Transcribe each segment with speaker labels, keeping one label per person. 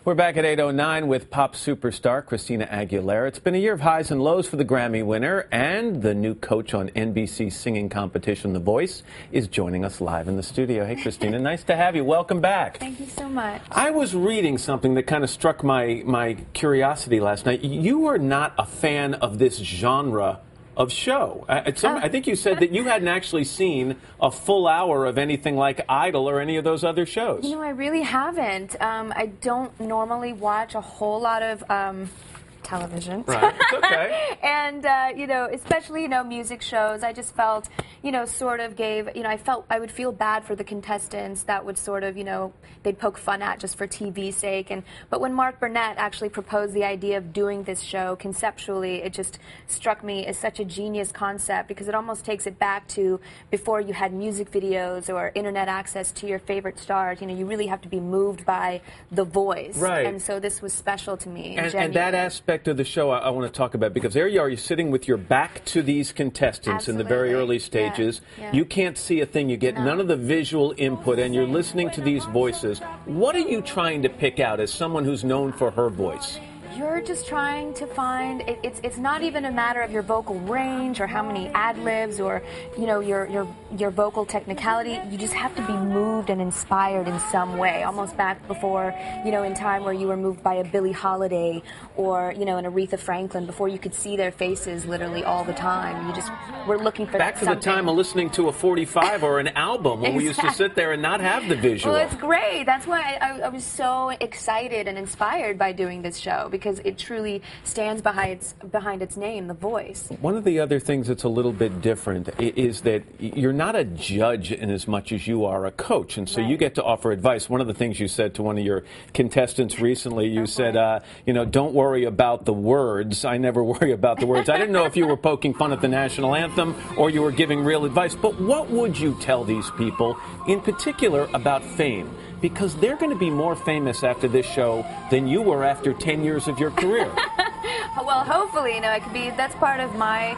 Speaker 1: We're back at 8:09 with pop superstar Christina Aguilera. It's been a year of highs and lows for the Grammy winner, and the new coach on NBC's singing competition, The Voice, is joining us live in the studio. Hey, Christina, nice to have you. Welcome back.
Speaker 2: Thank you so much.
Speaker 1: I was reading something that kind of struck my curiosity last night. You are not a fan of this genre of show. I think you said that you hadn't actually seen a full hour of anything like Idol or any of those other shows.
Speaker 2: You know, I really haven't. I don't normally watch a whole lot of television.
Speaker 1: Right, it's okay.
Speaker 2: And, you know, especially, music shows, I just felt, sort of gave, I felt I would feel bad for the contestants that would sort of, they'd poke fun at just for TV's sake. But when Mark Burnett actually proposed the idea of doing this show conceptually, it just struck me as such a genius concept because it almost takes it back to before you had music videos or internet access to your favorite stars. You really have to be moved by the voice.
Speaker 1: Right.
Speaker 2: And so this was special to me.
Speaker 1: And that aspect of the show I want to talk about, because there you are, you're sitting with your back to these contestants.
Speaker 2: Absolutely.
Speaker 1: In the very early stages.
Speaker 2: Yeah.
Speaker 1: You can't see a thing, you get none of the visual input, and you're listening to these voices. What are you trying to pick out as someone who's known for her voice?
Speaker 2: You're just trying to find, it's not even a matter of your vocal range or how many ad-libs or, your vocal technicality. You just have to be moved and inspired in some way, almost back before, in time where you were moved by a Billie Holiday or, an Aretha Franklin, before you could see their faces literally all the time. You just were looking for
Speaker 1: back to
Speaker 2: something.
Speaker 1: the time of listening to a 45 or an album when we used to sit there and not have the visual.
Speaker 2: Well, it's great. That's why I was so excited and inspired by doing this show, because it truly stands behind its name, The Voice.
Speaker 1: One of the other things that's a little bit different is that you're not a judge in as much as you are a coach, and so you get to offer advice. One of the things you said to one of your contestants recently, you said, don't worry about the words. I never worry about the words. I didn't know if you were poking fun at the national anthem or you were giving real advice, but what would you tell these people in particular about fame? Because they're going to be more famous after this show than you were after 10 years of your career.
Speaker 2: Well, hopefully, it could be, that's part of my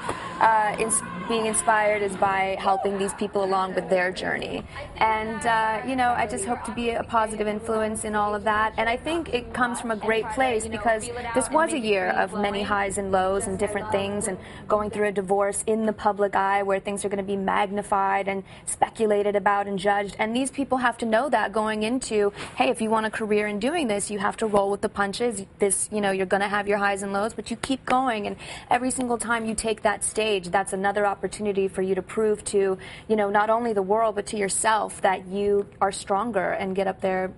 Speaker 2: being inspired is by helping these people along with their journey. And, I just hope to be a positive influence in all of that. And I think it comes from a great place because this was a year of many highs and lows and different things, and going through a divorce in the public eye where things are going to be magnified and speculated about and judged. And these people have to know that going into, hey, if you want a career in doing this, you have to roll with the punches. This, you're going to have your highs and lows, but you keep going. And every single time you take that stage, that's another opportunity for you to prove to, not only the world, but to yourself that you are stronger and get up there,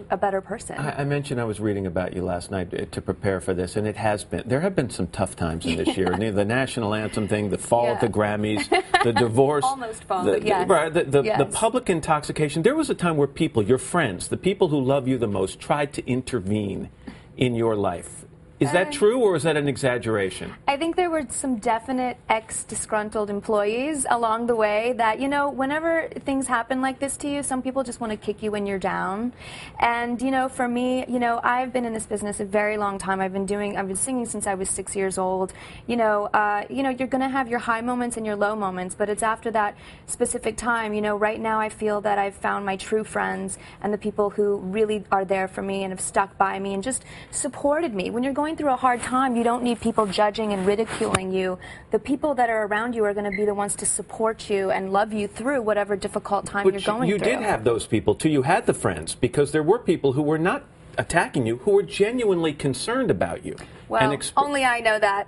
Speaker 2: a better person.
Speaker 1: I mentioned I was reading about you last night to prepare for this, and there have been some tough times in this year. The national anthem thing, the fall at the Grammys, the divorce.
Speaker 2: Almost fall, but yes.
Speaker 1: The public intoxication. There was a time where people, your friends, the people who love you the most, tried to intervene in your life. Is that true, or is that an exaggeration?
Speaker 2: I think there were some definite ex-disgruntled employees along the way that, whenever things happen like this to you, some people just want to kick you when you're down. And, for me, I've been in this business a very long time. I've been singing since I was 6 years old. You're going to have your high moments and your low moments, but it's after that specific time. Right now I feel that I've found my true friends and the people who really are there for me and have stuck by me and just supported me. When you're going through a hard time, you don't need people judging and ridiculing you. The people that are around you are going to be the ones to support you and love you through whatever difficult time you're going through.
Speaker 1: You did have those people too. You had the friends, because there were people who were not attacking you, who were genuinely concerned about you.
Speaker 2: Well, only I know that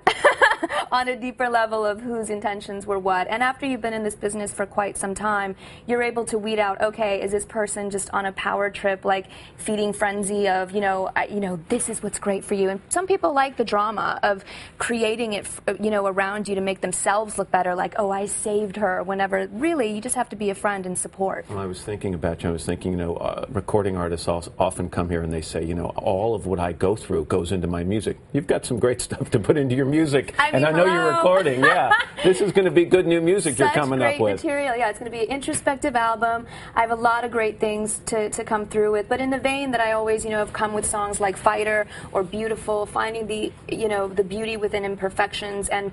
Speaker 2: on a deeper level of whose intentions were what. And after you've been in this business for quite some time, you're able to weed out, okay, is this person just on a power trip, like feeding frenzy of, this is what's great for you. And some people like the drama of creating it, around you to make themselves look better, like, oh, I saved her, whenever. Really, you just have to be a friend and support.
Speaker 1: Well, I was thinking about you. I was thinking, recording artists often come here and they say, all of what I go through goes into my music. You've got some great stuff to put into your music. And I know you're recording, yeah. This is going to be good new music you're coming up with.
Speaker 2: Material. Yeah, it's going to be an introspective album. I have a lot of great things to come through with, but in the vein that I always, have come with songs like Fighter or Beautiful, finding the, the beauty within imperfections and,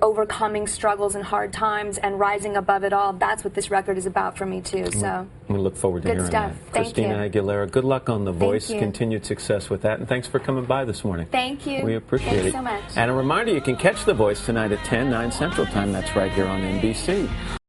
Speaker 2: overcoming struggles and hard times and rising above it all. That's what this record is about for me, too. So
Speaker 1: we look forward to hearing
Speaker 2: stuff.
Speaker 1: that.
Speaker 2: Thank
Speaker 1: Christina
Speaker 2: you.
Speaker 1: Aguilera, good luck on The Voice.
Speaker 2: You.
Speaker 1: Continued success with that, and thanks for coming by this morning.
Speaker 2: Thank you.
Speaker 1: We appreciate
Speaker 2: Thanks
Speaker 1: it.
Speaker 2: so much.
Speaker 1: And a reminder, you can catch The Voice tonight at 10, 9 Central Time. That's right here on NBC.